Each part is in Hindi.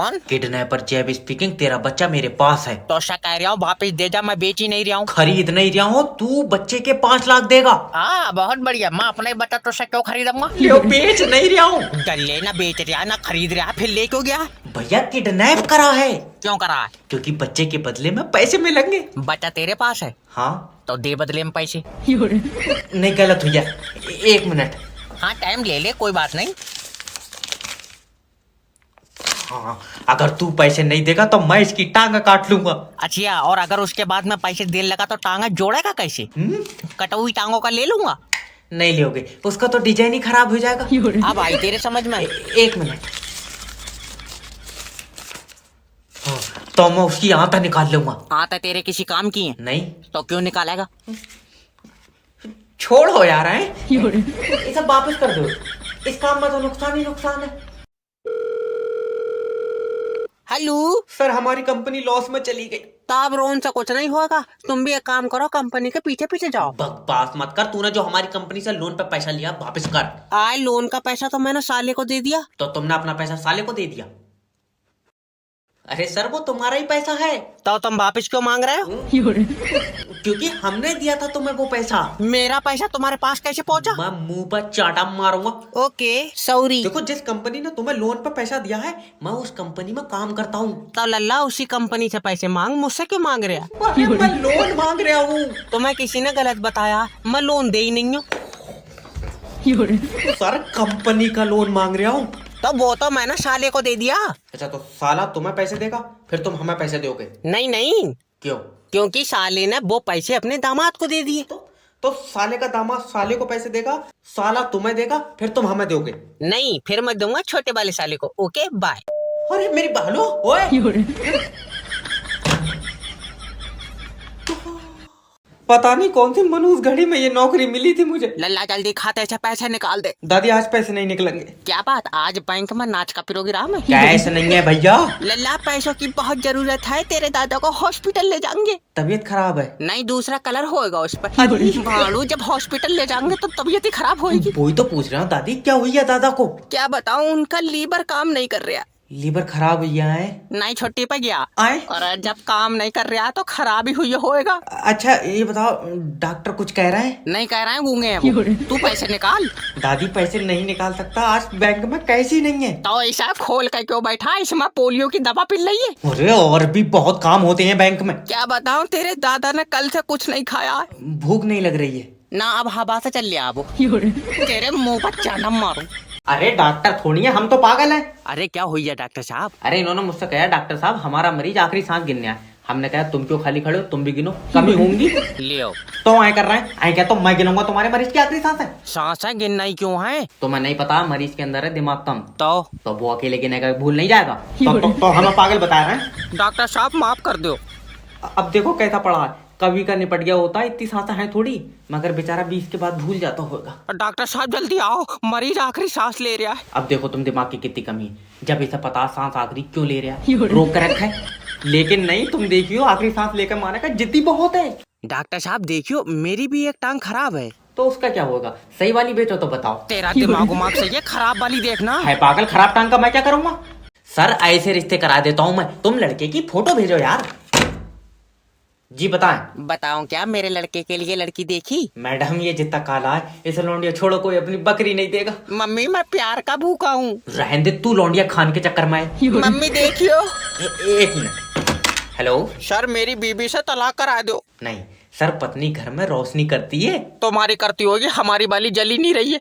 कौन? किडनैपर जैब स्पीकिंग। तेरा बच्चा मेरे पास है। तो ऐसा कह रहा हूँ वापिस दे जा, मैं बेच ही नहीं रहा हूँ। खरीद नहीं रहा हूँ, तू बच्चे के 5 लाख देगा। हाँ बहुत बढ़िया, मैं अपना ही बच्चा तो से क्यों खरीदूंगा? ले बेच नहीं रहा हूँ। गले ना बेच रहा ना खरीद रहा, फिर ले क्यों गया? भैया किडनैप करा है। क्यों करा? क्योंकि बच्चे के बदले में पैसे मिलेंगे। बच्चा तेरे पास है? हाँ तो दे बदले में पैसे। नहीं गलत भैया, 1 मिनट। हाँ टाइम ले ले, कोई बात नहीं। हाँ अगर तू पैसे नहीं देगा तो मैं इसकी टांग काट लूंगा। अच्छा, और अगर उसके बाद में पैसे देने लगा तो टांगा जोड़ेगा कैसे? कटी हुई टांगों का ले लूंगा। नहीं लोगे, उसका तो डिजाइन ही खराब हो जाएगा। अब आई तेरे समझ में? 1 मिनट। हाँ, तो मैं उसकी आंता निकाल लूंगा। आता तेरे किसी काम की है? नहीं। तो क्यों निकालेगा? छोड़ो यार, है ये सब वापस कर दो। इस काम में तो नुकसान ही नुकसान है। हेलो सर, हमारी कंपनी लॉस में चली गई। ताब रोन से कुछ नहीं होगा, तुम भी एक काम करो, कंपनी के पीछे पीछे जाओ। बकवास मत कर। तूने जो हमारी कंपनी से लोन पे पैसा लिया वापस कर। आए लोन का पैसा तो मैंने साले को दे दिया। तो तुमने अपना पैसा साले को दे दिया? अरे सर, वो तुम्हारा ही पैसा है। तो तुम वापस क्यों मांग रहे हो? क्योंकि हमने दिया था तुम्हें वो पैसा। मेरा पैसा तुम्हारे पास कैसे पहुंचा? मैं मुंह पर चाटा मारूंगा। Okay sorry. देखो, जिस कंपनी ने तुम्हें लोन पर पैसा दिया है, मैं उस कंपनी में काम करता हूँ। तो लल्ला उसी कंपनी से पैसे मांग, मुझसे क्यों मांग रहा? अरे मैं लोन मांग रहा हूँ। तुम्हें किसी ने गलत बताया, मैं लोन दे ही नहीं हूँ। सर, कंपनी का लोन मांग रहा हूँ। तो वो तो मैंने साले को दे दिया। अच्छा, तो साला तुम्हें पैसे देगा, फिर तुम हमें पैसे दोगे? नहीं नहीं, क्यों? क्योंकि साले ने वो पैसे अपने दामाद को दे दिए। तो साले का दामाद साले को पैसे देगा, साला तुम्हें देगा, फिर तुम हमें दोगे? नहीं, फिर मैं दूंगा छोटे वाले साले को। Okay bye. अरे मेरी बालो, ओए। पता नहीं कौन सी मनूस घड़ी में ये नौकरी मिली थी मुझे। लल्ला जल्दी खाते से पैसे निकाल दे। दादी, आज पैसे नहीं निकलेंगे। क्या बात, आज बैंक में नाच का प्रोग्राम है? कैश नहीं है भैया। लल्ला पैसों की बहुत जरूरत है, तेरे दादा को हॉस्पिटल ले जाएंगे। तबीयत खराब है? नहीं, दूसरा कलर होएगा उस पर। भाड़ू, जब हॉस्पिटल ले जाएंगे तो तबीयत ही खराब होगी। वही तो पूछ रहा हूँ दादी, क्या हुई है दादा को? क्या बताऊं, उनका लीवर काम नहीं कर रहा। लीवर खराब हुई है? नहीं, छुट्टी पे गया आए? और जब काम नहीं कर रहा तो खराब ही हुई होएगा। अच्छा ये बताओ, डॉक्टर कुछ कह रहा है? नहीं कह रहे हैं, गूंगे हैं वो। तू पैसे निकाल। दादी, पैसे नहीं निकाल सकता, आज बैंक में कैश ही नहीं है। तो ऐसा खोल कर क्यों बैठा, इसमें पोलियो की दवा पिल रही है। अरे और भी बहुत काम होते हैं बैंक में। क्या बताऊं, तेरे दादा ने कल से कुछ नहीं खाया। भूख नहीं लग रही है ना, अब हवा से चल लिया वो। तेरे मुंह पर चाना मारूं। अरे डॉक्टर थोड़ी है, हम तो पागल हैं। अरे क्या हुई है डॉक्टर साहब? अरे इन्होंने मुझसे कहा, डॉक्टर साहब हमारा मरीज आखिरी सांस गिनने आया। हमने कहा तुम क्यों खाली खड़े हो, तुम भी गिनो, कमी होंगी। लियो तो आए कर रहे हैं, आए क्या तो मैं गिनूंगा तुम्हारे मरीज की आखिरी सांस है। सांसें गिनना ही क्यों है? तुम्हें नहीं पता मरीज के अंदर है दिमाग कम। तो वो अकेले गिनेगा, भूल नहीं जाएगा। तो हमें पागल बता रहे हैं। डॉक्टर साहब माफ कर दो। अब देखो कैसा पड़ा है, कभी का निपट गया होता, इतनी सांसें हैं थोड़ी, मगर बेचारा 20 के बाद भूल जाता होगा। डॉक्टर साहब जल्दी आओ, मरीज आखिरी सांस ले रहा है। अब देखो तुम दिमाग की कितनी कमी है, जब इसे पता सांस आखिरी क्यों ले रहा है, रोक कर रखा है। लेकिन नहीं, तुम देखियो आखिरी सांस लेकर मारने का जिद्दी बहुत है। डॉक्टर साहब देखियो, मेरी भी एक टांग खराब है। तो उसका क्या होगा, सही वाली बेचो तो बताओ। तेरा दिमाग से ये खराब वाली देखना है पागल, खराब टांग का मैं क्या करूंगा? सर ऐसे रिश्ते करा देता हूँ मैं, तुम लड़के की फोटो भेजो यार। जी बताएं। बताऊं क्या, मेरे लड़के के लिए लड़की देखी? मैडम ये जितना काला है, इसे लौंडिया छोड़ो, कोई अपनी बकरी नहीं देगा। मम्मी मैं प्यार का भूखा हूँ। रहने दे, तू लौंडिया खान के चक्कर में है। मम्मी देखियो। 1 मिनट। हेलो सर, मेरी बीबी से तलाक करा दो। नहीं सर, पत्नी घर में रोशनी करती है। तुम्हारी करती होगी, हमारी वाली जली नहीं रही है।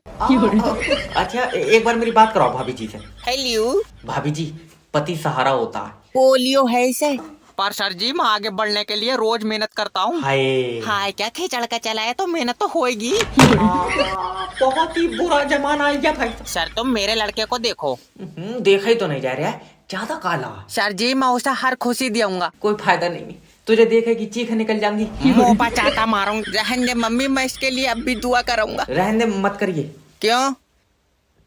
अच्छा एक बार मेरी बात कराओ भाभी जी से। हेलो भाभी जी, पति सहारा होता है। पोलियो है इसे। पर सर जी, मैं आगे बढ़ने के लिए रोज मेहनत करता हूँ। हाय हाय क्या खिचड़ का चला है, तो मेहनत तो होएगी। बहुत ही बुरा जमाना आ गया भाई। सर तुम मेरे लड़के को देखो। देखा ही तो नहीं जा रहा है, ज्यादा काला। सर जी मैं उसे हर खुशी दूंगा। कोई फायदा नहीं, तुझे देखेगी चीख निकल जाएंगी। मुंह पर चाटा मारूंगा। रहने दे मम्मी, मैं इसके लिए अब भी दुआ करूंगा। रहने दे, मत करिए। क्यों?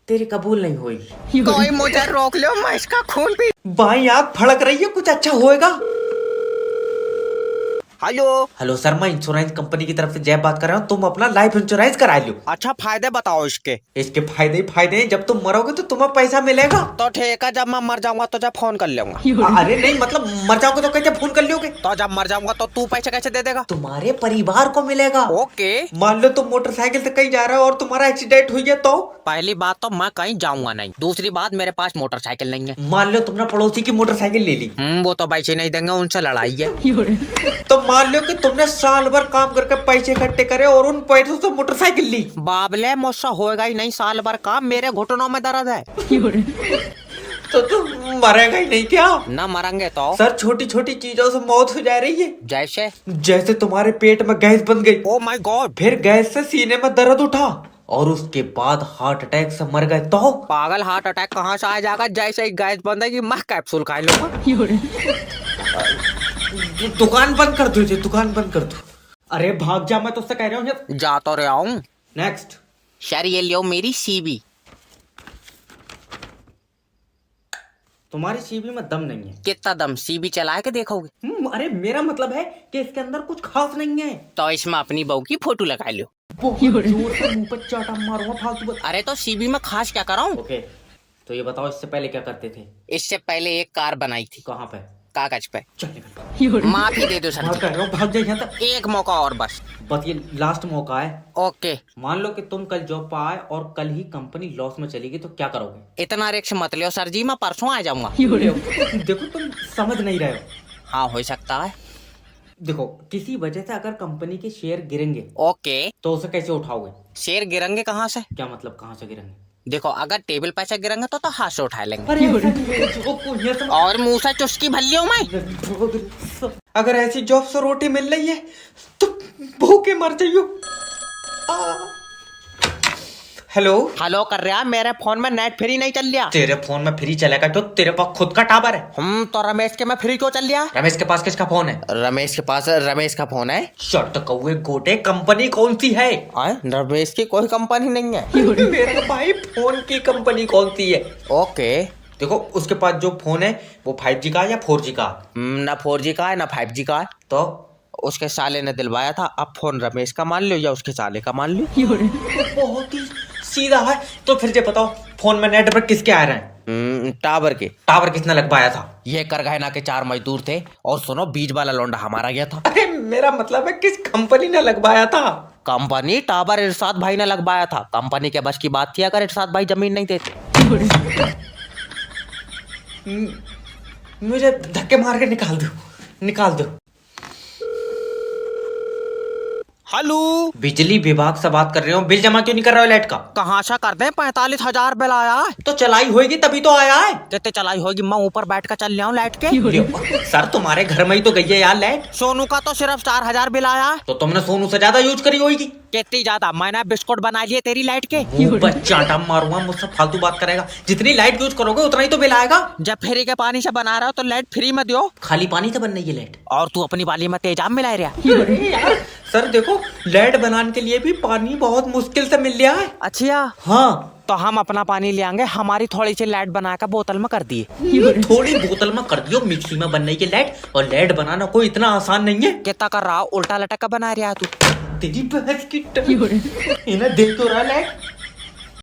तेरी कबूल नहीं होगी। कोई मुझे रोक लो, मैं इसका खून पी। बाई आँख फड़क रही है, कुछ अच्छा होएगा। हेलो। हेलो सर, मैं इंश्योरेंस कंपनी की तरफ से जय बात कर रहा हूँ। तुम अपना लाइफ इंश्योरेंस करा लो। अच्छा फायदे बताओ इसके। इसके फायदे ही फायदे हैं। जब तुम मरोगे तो तुम्हें पैसा मिलेगा। तो ठीक है, जब मैं मर जाऊंगा तो जब फोन कर लूंगा। अरे नहीं, मतलब मर जाओगे तो कैसे फोन कर लोगे? तो जब मर जाऊंगा तो तू पैसे कैसे दे देगा? तुम्हारे परिवार को मिलेगा। ओके। मान लो तुम मोटरसाइकिल से कहीं जा रहे हो और तुम्हारा एक्सीडेंट हुई है तो? पहली बात तो मैं कहीं जाऊंगा नहीं, दूसरी बात मेरे पास मोटरसाइकिल नहीं है। मान लो तुमने पड़ोसी की मोटरसाइकिल ले ली। वो तो पैसे नहीं देंगे, उनसे लड़ाई है। तो मान लो कि तुमने साल भर काम करके पैसे इकट्ठे करे और उन पैसों से मोटरसाइकिल ली। बाबले मुझसे होएगा ही नहीं साल भर काम, मेरे घुटनों में दर्द है। तो तुम मरेगा ही नहीं क्या? न मरेंगे तो? सर, छोटी छोटी चीजों से मौत हो जा रही है। जैसे? जैसे तुम्हारे पेट में गैस बन गई। Oh my God. फिर गैस से सीने में दर्द उठा और उसके बाद हार्ट अटैक से मर गए तो? पागल, हार्ट अटैक कहाँ से आ जाएगा? जैसे ही गैस बंदेगी मैं कैप्सूल खा लूंगा। दुकान बंद कर दो, दुकान बंद कर दो। अरे भाग जा, मैं तुझसे कह रहा हूँ। जा तो रहा हूँ। नेक्स्ट। सर ये लियो मेरी सीबी। तुम्हारी सीबी में दम नहीं है। कितना दम? सीबी चला के देखोगे? अरे मेरा मतलब है कि इसके अंदर कुछ खास नहीं है। तो इसमें अपनी बहू की फोटो लगा लो। बहुत जोर से मुंह पर चाटा मारूंगा फालतू। अरे तो सीबी में खास क्या कराऊं? ओके, तो ये बताओ इससे पहले क्या करते थे? इससे पहले एक कार बनाई थी। कहाँ पे? कागज पे। चल निकल। माफी दे दो सर मैं जी। कह रहा हूँ भाग जा यहाँ तक। एक मौका और बस। बस ये लास्ट मौका है। ओके। मान लो कि तुम कल जॉब पर आए और कल ही कंपनी लॉस में चली गई तो क्या करोगे? इतना रिक्स मत लियो सर जी, मैं परसों आ जाऊंगा। देखो तुम समझ नहीं रहे हो। हाँ हो सकता है। देखो, किसी वजह से अगर कंपनी के शेयर गिरेंगे ओके। तो उसे कैसे उठाओगे? शेर गिरेंगे कहाँ से? क्या मतलब कहाँ से गिरेंगे? देखो अगर टेबल पे से गिरेंगे तो हाथ से उठा लेंगे। अरे ऐसा नहीं है, जो को ये सब- और मुंह से चुस्की भल्ली हूँ मैं। अगर ऐसी जॉब से रोटी मिल रही है तो भूखे मर जाइयो। हेलो। हेलो कर रहा, मेरे फोन में नेट फ्री नहीं चल रहा। तेरे फोन में फ्री चलेगा तो तेरे पास खुद का टावर है। तो रमेश के में फ्री क्यों चल रहा? रमेश के पास किसका फोन है? रमेश के पास रमेश का फोन है। शर्ट कौवे गोटे, कंपनी कौन सी है? रमेश की कोई कंपनी नहीं है। मेरा भाई फोन की कंपनी कौन सी है? ओके। देखो उसके पास जो फोन है वो 5G का है या 4G का? ना 4G का है ना 5G का है। तो उसके साले ने दिलवाया था, अब फोन रमेश का मान लो या उसके साले का मान लो। बहुत ही सीधा है। तो फिर ये बताओ, फोन में नेटवर्क किसके आ रहे हैं? टावर के। टावर किसने लगवाया था? ये करगहना के 4 मजदूर थे और सुनो बीच वाला लौंडा हमारा गया था। अरे मेरा मतलब है किस कंपनी ने लगवाया था? कंपनी टावर इरशाद भाई ने लगवाया था। कंपनी के बस की बात थी अगर इरशाद भाई जमीन नहीं देते। मुझे धक्के मार के निकाल दो, निकाल दो। हेलो, बिजली विभाग से बात कर रहे हो। बिल जमा क्यों नहीं कर रहे हो लाइट का? कहाँ से कर दे? 45,000 बिल आया है। तो चलाई होगी तभी तो आया है। कितने चलाई होगी? मैं ऊपर बैठ कर चल रहा हूँ लाइट के। सर तुम्हारे घर में ही तो गई है यार लाइट। सोनू का तो सिर्फ 4,000 बिल आया है। तो तुमने सोनू से ज्यादा यूज करी होगी। कितनी ज्यादा? मैंने बिस्कुट बना लिए तेरी लाइट के। चाटा मारूंगा, मुझसे फालतू बात करेगा। जितनी लाइट यूज करोगे उतना ही तो बिल आएगा। जब फ्री के पानी से बना रहा हो तो लाइट फ्री में दियो। खाली पानी से बन रही है लाइट। और तू अपनी वाली में तेजाब मिला रहा। सर देखो, लाइट बनाने के लिए भी पानी बहुत मुश्किल से मिल रहा है। अच्छा हाँ, तो हम अपना पानी ले आएंगे। हमारी थोड़ी सी लाइट बना कर बोतल में कर दिए। थोड़ी बोतल में कर दियो, मिक्सी में बन रही है लाइट। और लाइट बनाना कोई इतना आसान नहीं है। कितना कर रहा? उल्टा लटक कर बना रहा तू। तेरी बहस की इन्हें देख तो रहा लाइट।